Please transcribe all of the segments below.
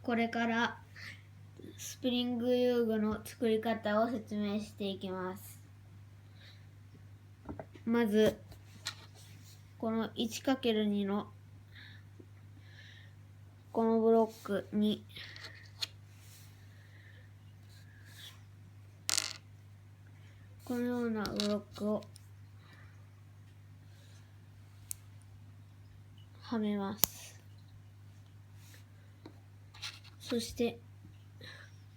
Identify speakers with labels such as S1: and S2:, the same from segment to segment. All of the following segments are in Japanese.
S1: これからスプリング遊具の作り方を説明していきます。まずこの 1×2 のこのブロックにこのようなブロックをはめます。そして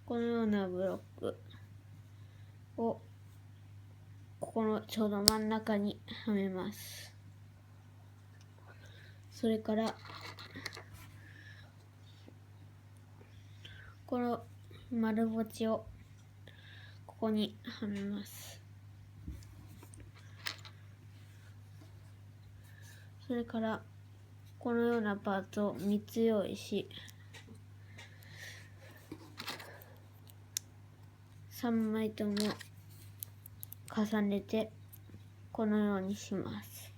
S1: このようなブロックをここのちょうど真ん中にはめます。それからこの丸ぼちをここにはめます。それからこのようなパーツを3つ用意し、3枚とも重ねてこのようにします。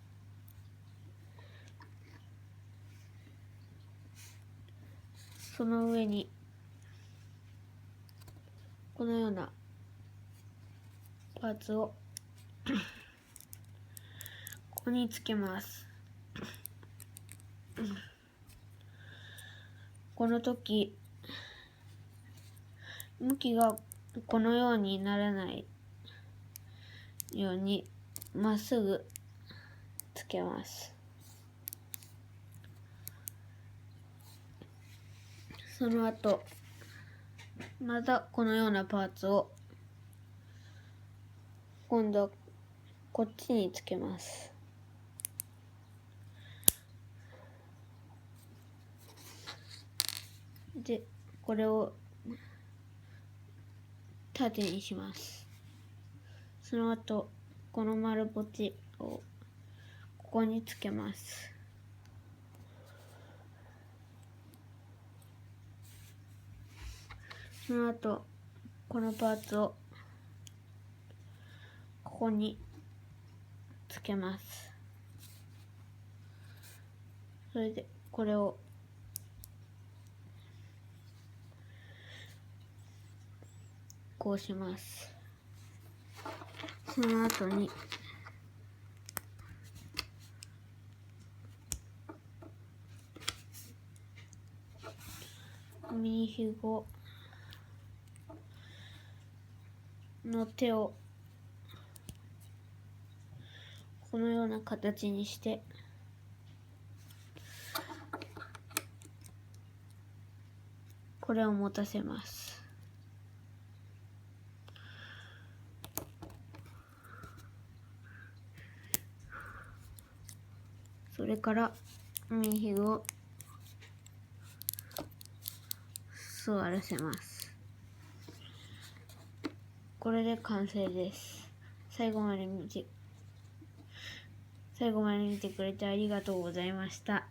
S1: その上にこのようなパーツをここにつけます。この時向きがこのようにならないようにまっすぐつけます。その後またこのようなパーツを今度はこっちにつけます。でこれを縦にします。その後この丸ポチをここにつけます。その後このパーツをここにつけます。それでこれをこうします。その後にミニヒゴの手をこのような形にしてこれを持たせます。それからミニヒゴを座らせます。これで完成です。最後まで見てくれてありがとうございました。